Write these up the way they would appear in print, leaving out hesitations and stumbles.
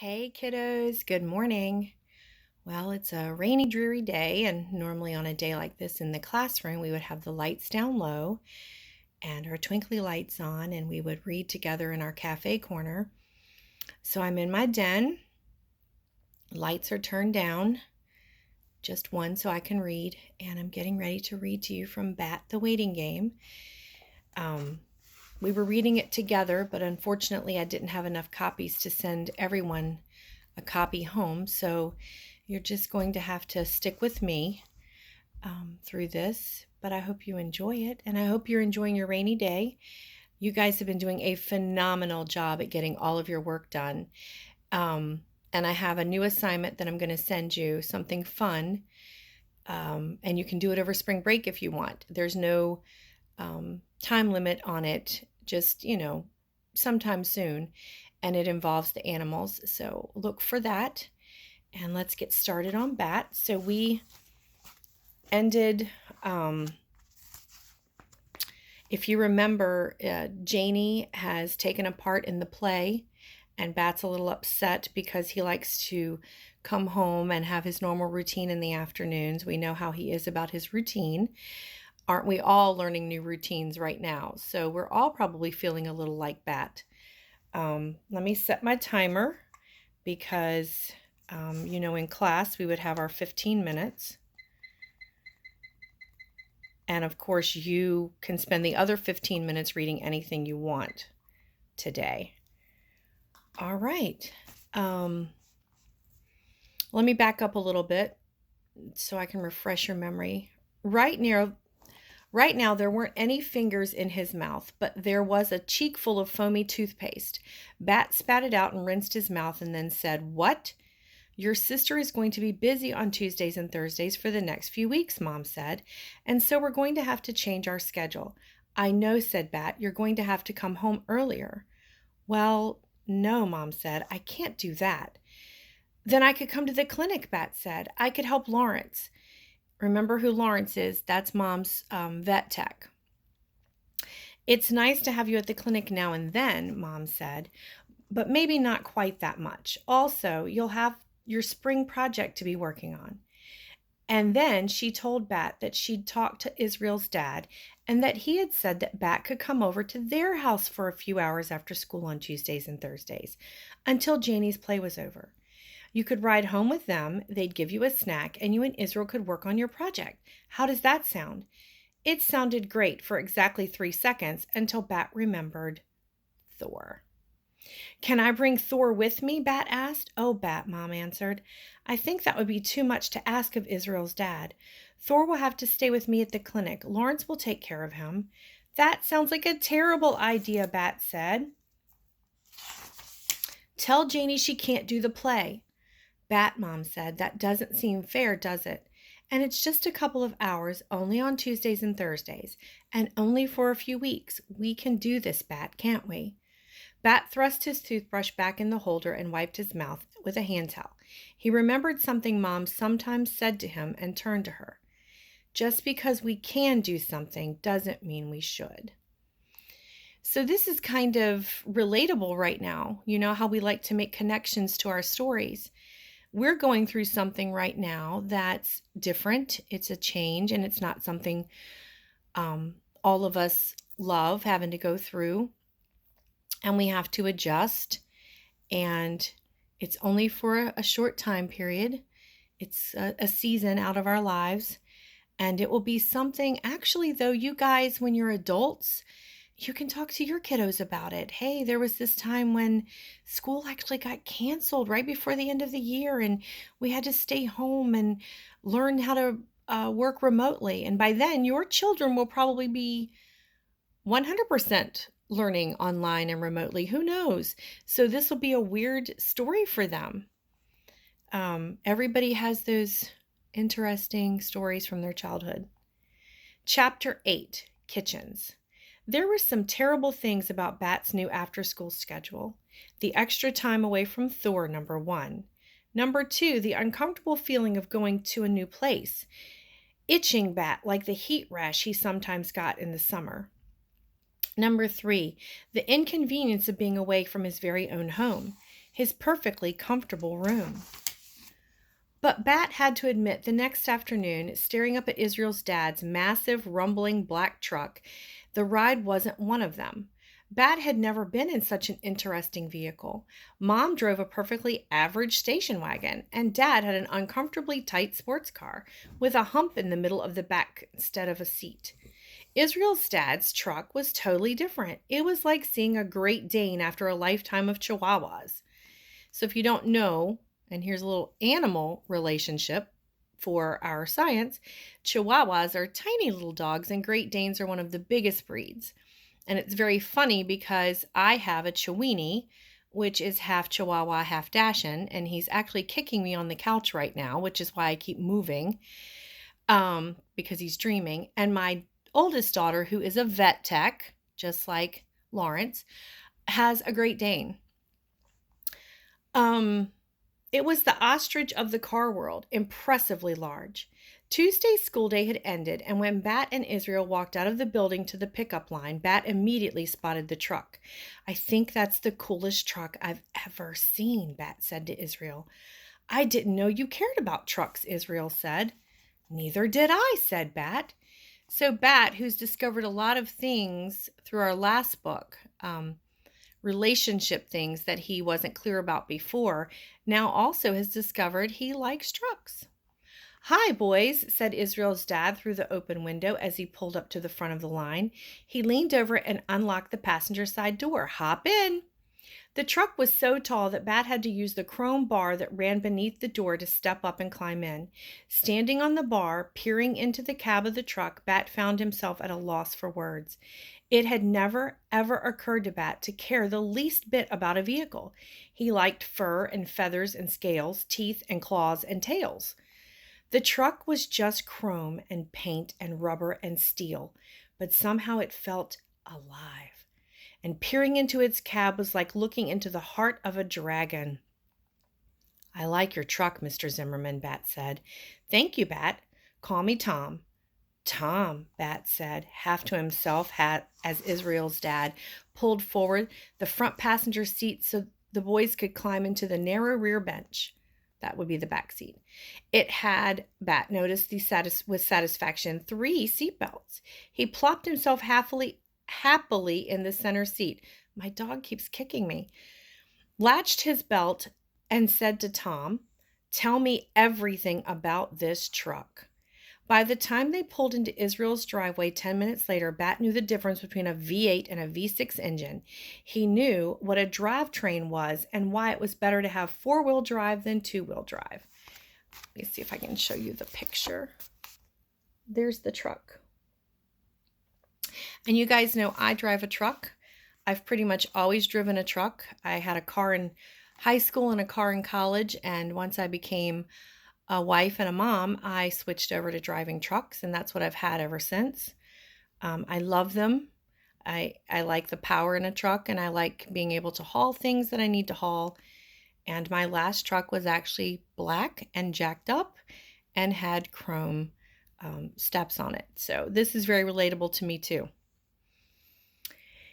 Hey kiddos, good morning. Well, it's a rainy, dreary day, and normally on a day like this in the classroom, we would have the lights down low and our twinkly lights on, and we would read together in our cafe corner. So I'm in my den, lights are turned down, just one so I can read, and I'm getting ready to read to you from Bat the Waiting Game. Um, we were reading it together, but unfortunately, I didn't have enough copies to send everyone a copy home, so you're just going to have to stick with me through this, but I hope you enjoy it, and I hope you're enjoying your rainy day. You guys have been doing a phenomenal job at getting all of your work done, um, and I have a new assignment that I'm going to send you, something fun, and you can do it over spring break if you want. There's no time limit on it, just, sometime soon, and it involves the animals, so look for that. And let's get started on Bat. So we ended, if you remember, Janie has taken a part in the play, and Bat's a little upset because he likes to come home and have his normal routine in the afternoons. We know how he is about his routine. Aren't we all learning new routines right now? So we're all probably feeling a little like Bat. Let me set my timer because, in class we would have our 15 minutes. And of course, you can spend the other 15 minutes reading anything you want today. All right. Let me back up a little bit so I can refresh your memory. Right now, there weren't any fingers in his mouth, but there was a cheek full of foamy toothpaste. Bat spat it out and rinsed his mouth and then said, "What? Your sister is going to be busy on Tuesdays and Thursdays for the next few weeks," Mom said, "and so we're going to have to change our schedule." "I know," said Bat. "You're going to have to come home earlier." "Well, no," Mom said. "I can't do that." "Then I could come to the clinic," Bat said. "I could help Lawrence." Remember who Lawrence is? That's Mom's vet tech. "It's nice to have you at the clinic now and then," Mom said, "but maybe not quite that much. Also, you'll have your spring project to be working on." And then she told Bat that she'd talked to Israel's dad and that he had said that Bat could come over to their house for a few hours after school on Tuesdays and Thursdays until Janie's play was over. You could ride home with them, they'd give you a snack, and you and Israel could work on your project. How does that sound? It sounded great for exactly 3 seconds until Bat remembered Thor. "Can I bring Thor with me?" Bat asked. "Oh, Bat," Mom answered, "I think that would be too much to ask of Israel's dad. Thor will have to stay with me at the clinic. Lawrence will take care of him." "That sounds like a terrible idea," Bat said. "Tell Janie she can't do the play." "Bat," Mom said, "that doesn't seem fair, does it? And it's just a couple of hours, only on Tuesdays and Thursdays, and only for a few weeks. We can do this, Bat, can't we?" Bat thrust his toothbrush back in the holder and wiped his mouth with a hand towel. He remembered something Mom sometimes said to him and turned to her. Just because we can do something doesn't mean we should. So this is kind of relatable right now. You know how we like to make connections to our stories. We're going through something right now that's different. It's a change, and it's not something all of us love having to go through. And we have to adjust, and it's only for a short time period. It's a season out of our lives, and it will be something, actually, though, you guys, when you're adults, you can talk to your kiddos about it. "Hey, there was this time when school actually got canceled right before the end of the year, and we had to stay home and learn how to work remotely." And by then, your children will probably be 100% learning online and remotely. Who knows? So this will be a weird story for them. Everybody has those interesting stories from their childhood. Chapter 8, Kitchens. There were some terrible things about Bat's new after-school schedule. The extra time away from Thor, number one. Number two, the uncomfortable feeling of going to a new place. Itching Bat like the heat rash he sometimes got in the summer. Number three, the inconvenience of being away from his very own home. his perfectly comfortable room. But Bat had to admit the next afternoon, staring up at Israel's dad's massive, rumbling black truck, the ride wasn't one of them. Bat had never been in such an interesting vehicle. Mom drove a perfectly average station wagon, and Dad had an uncomfortably tight sports car with a hump in the middle of the back instead of a seat. Israel's dad's truck was totally different. It was like seeing a Great Dane after a lifetime of Chihuahuas. So if you don't know, and here's a little animal relationship for our science, Chihuahuas are tiny little dogs and Great Danes are one of the biggest breeds. And it's very funny because I have a Chiweenie, which is half Chihuahua, half Dachshund, and he's actually kicking me on the couch right now, which is why I keep moving, because he's dreaming. And my oldest daughter, who is a vet tech, just like Lawrence, has a Great Dane. It was the ostrich of the car world, impressively large. Tuesday's school day had ended, and when Bat and Israel walked out of the building to the pickup line, Bat immediately spotted the truck. "I think that's the coolest truck I've ever seen," Bat said to Israel. "I didn't know you cared about trucks," Israel said. "Neither did I," said Bat. So Bat, who's discovered a lot of things through our last book, relationship things that he wasn't clear about before, now also has discovered he likes trucks. "Hi, boys," said Israel's dad through the open window as he pulled up to the front of the line. He leaned over and unlocked the passenger side door. "Hop in." The truck was so tall that Bat had to use the chrome bar that ran beneath the door to step up and climb in. Standing on the bar, peering into the cab of the truck, Bat found himself at a loss for words. It had never, ever occurred to Bat to care the least bit about a vehicle. He liked fur and feathers and scales, teeth and claws and tails. The truck was just chrome and paint and rubber and steel, but somehow it felt alive. And peering into its cab was like looking into the heart of a dragon. "I like your truck, Mr. Zimmerman," Bat said. "Thank you, Bat. Call me Tom." "Tom," Bat said, half to himself, as Israel's dad pulled forward the front passenger seat so the boys could climb into the narrow rear bench. That would be the back seat. It had, Bat noticed with satisfaction, 3 seatbelts. He plopped himself happily in the center seat. My dog keeps kicking me. Latched his belt and said to Tom, "Tell me everything about this truck." By the time they pulled into Israel's driveway 10 minutes later, Bat knew the difference between a V8 and a V6 engine. He knew what a drivetrain was and why it was better to have 4-wheel drive than 2-wheel drive. Let me see if I can show you the picture. There's the truck. And you guys know I drive a truck. I've pretty much always driven a truck. I had a car in high school and a car in college, and once I became a wife and a mom, I switched over to driving trucks, and that's what I've had ever since. I love them. I like the power in a truck, and I like being able to haul things that I need to haul. And my last truck was actually black and jacked up and had chrome steps on it. So this is very relatable to me too.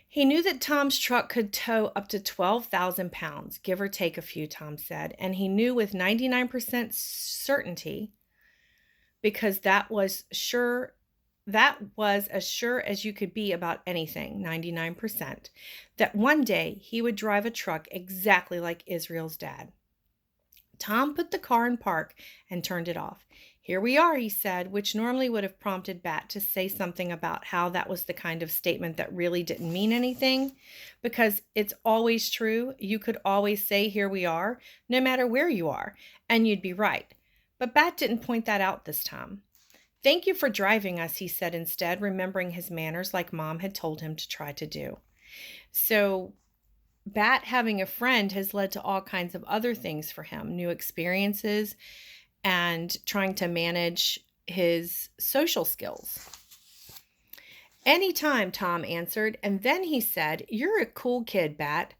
He knew that Tom's truck could tow up to 12,000 pounds, give or take a few, Tom said. And he knew with 99% certainty, because that was as sure as you could be about anything, 99%, that one day he would drive a truck exactly like Israel's dad. Tom put the car in park and turned it off. "Here we are," he said, which normally would have prompted Bat to say something about how that was the kind of statement that really didn't mean anything, because it's always true. You could always say, "Here we are," no matter where you are, and you'd be right. But Bat didn't point that out this time. "Thank you for driving us," he said instead, remembering his manners like Mom had told him to try to do. So Bat having a friend has led to all kinds of other things for him, new experiences, and trying to manage his social skills. "Anytime," Tom answered, and then he said, "You're a cool kid, Bat."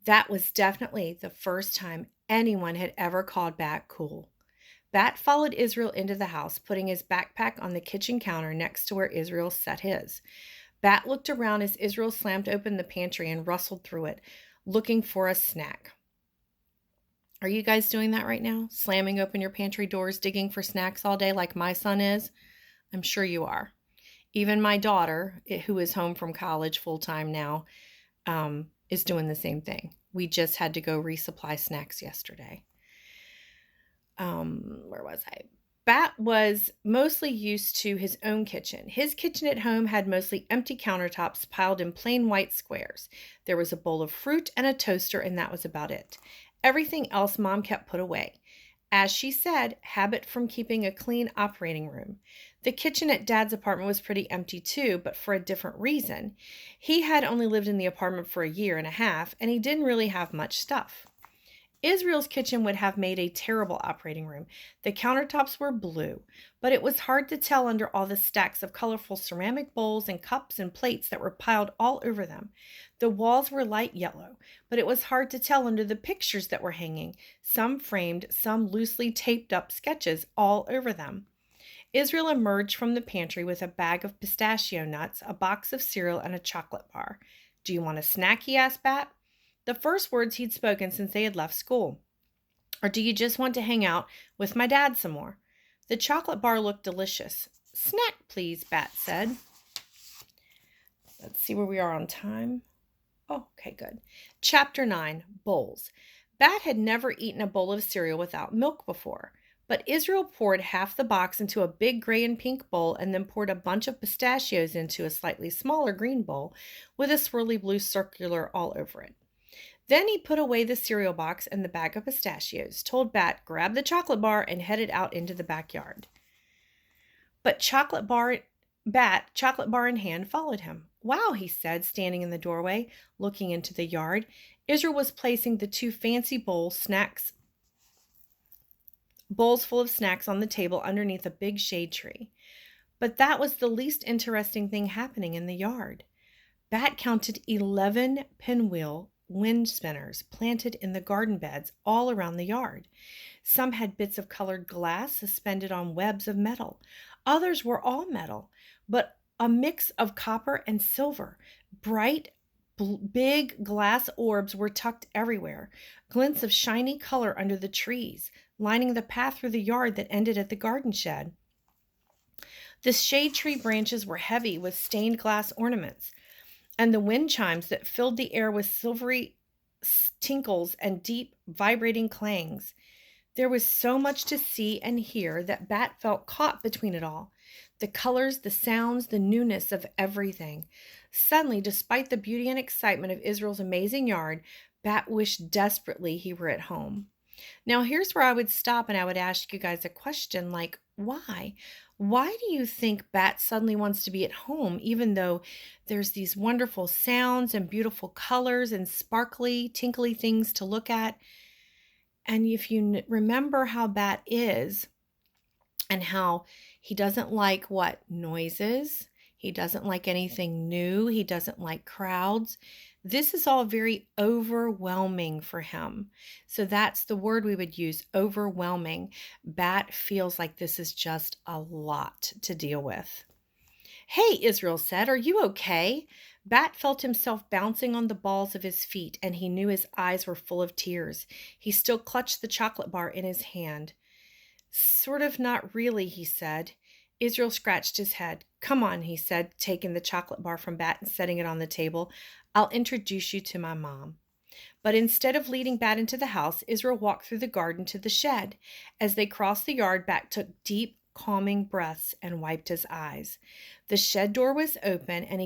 That was definitely the first time anyone had ever called Bat cool. Bat followed Israel into the house, putting his backpack on the kitchen counter next to where Israel set his. Bat looked around as Israel slammed open the pantry and rustled through it, looking for a snack. Are you guys doing that right now? Slamming open your pantry doors, digging for snacks all day like my son is? I'm sure you are. Even my daughter, who is home from college full time now, is doing the same thing. We just had to go resupply snacks yesterday. Where was I? Bat was mostly used to his own kitchen. His kitchen at home had mostly empty countertops piled in plain white squares. There was a bowl of fruit and a toaster, and that was about it. Everything else Mom kept put away. As she said, habit from keeping a clean operating room. The kitchen at Dad's apartment was pretty empty too, but for a different reason. He had only lived in the apartment for a year and a half, and he didn't really have much stuff. Israel's kitchen would have made a terrible operating room. The countertops were blue, but it was hard to tell under all the stacks of colorful ceramic bowls and cups and plates that were piled all over them. The walls were light yellow, but it was hard to tell under the pictures that were hanging, some framed, some loosely taped up sketches all over them. Israel emerged from the pantry with a bag of pistachio nuts, a box of cereal, and a chocolate bar. "Do you want a snack?" he asked Bat. The first words he'd spoken since they had left school. "Or do you just want to hang out with my dad some more?" The chocolate bar looked delicious. "Snack, please," Bat said. Let's see where we are on time. Oh, okay, good. Chapter 9, Bowls. Bat had never eaten a bowl of cereal without milk before, but Israel poured half the box into a big gray and pink bowl and then poured a bunch of pistachios into a slightly smaller green bowl with a swirly blue circular all over it. Then he put away the cereal box and the bag of pistachios, told Bat, grab the chocolate bar, and headed out into the backyard. But Bat, chocolate bar in hand, followed him. "Wow," he said, standing in the doorway, looking into the yard. Israel was placing the two fancy bowls full of snacks on the table underneath a big shade tree. But that was the least interesting thing happening in the yard. Bat counted 11 pinwheel wind spinners planted in the garden beds all around the yard. Some had bits of colored glass suspended on webs of metal. Others were all metal, but a mix of copper and silver. Bright, big glass orbs were tucked everywhere, glints of shiny color under the trees, lining the path through the yard that ended at the garden shed. The shade tree branches were heavy with stained glass ornaments, and the wind chimes that filled the air with silvery tinkles and deep, vibrating clangs. There was so much to see and hear that Bat felt caught between it all. The colors, the sounds, the newness of everything. Suddenly, despite the beauty and excitement of Israel's amazing yard, Bat wished desperately he were at home. Now, here's where I would stop and I would ask you guys a question like, why? Why do you think Bat suddenly wants to be at home, even though there's these wonderful sounds and beautiful colors and sparkly, tinkly things to look at? And if you remember how Bat is and how he doesn't like what noises, he doesn't like anything new, he doesn't like crowds. This is all very overwhelming for him. So that's the word we would use, overwhelming. Bat feels like this is just a lot to deal with. "Hey," Israel said, "are you okay?" Bat felt himself bouncing on the balls of his feet, and he knew his eyes were full of tears. He still clutched the chocolate bar in his hand. "Sort of not really," he said. Israel scratched his head. "Come on," he said, taking the chocolate bar from Bat and setting it on the table. "I'll introduce you to my mom." But instead of leading Bat into the house, Israel walked through the garden to the shed. As they crossed the yard, Bat took deep, calming breaths and wiped his eyes. The shed door was open, and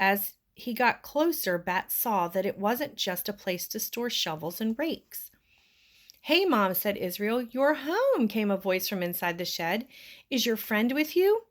as he got closer, Bat saw that it wasn't just a place to store shovels and rakes. "Hey, Mom," said Israel. "You're home," came a voice from inside the shed. "Is your friend with you?"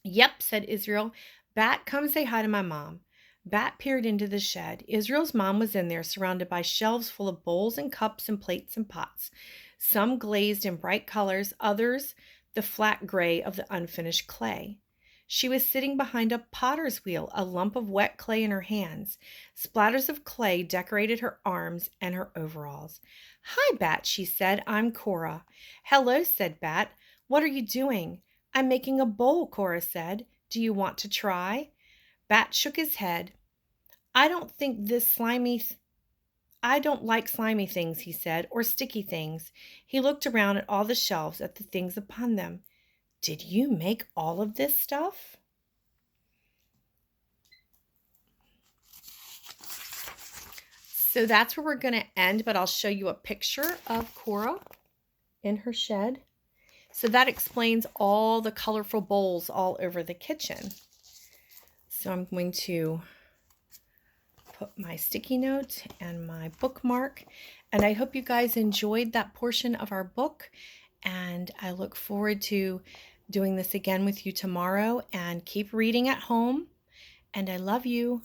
"Yep," said Israel. "Bat, come say hi to my mom." Bat peered into the shed. Israel's mom was in there, surrounded by shelves full of bowls and cups and plates and pots, some glazed in bright colors, others the flat gray of the unfinished clay. She was sitting behind a potter's wheel, a lump of wet clay in her hands. Splatters of clay decorated her arms and her overalls. "Hi, Bat," she said. "I'm Cora." "Hello," said Bat. "What are you doing?" "I'm making a bowl," Cora said. "Do you want to try?" Bat shook his head. I don't think I don't like slimy things, he said, or sticky things. He looked around at all the shelves, at the things upon them. Did you make all of this stuff? So that's where we're going to end, but I'll show you a picture of Cora in her shed. So that explains all the colorful bowls all over the kitchen. So I'm going to put my sticky note and my bookmark, and I hope you guys enjoyed that portion of our book, and I look forward to doing this again with you tomorrow. And keep reading at home, and I love you.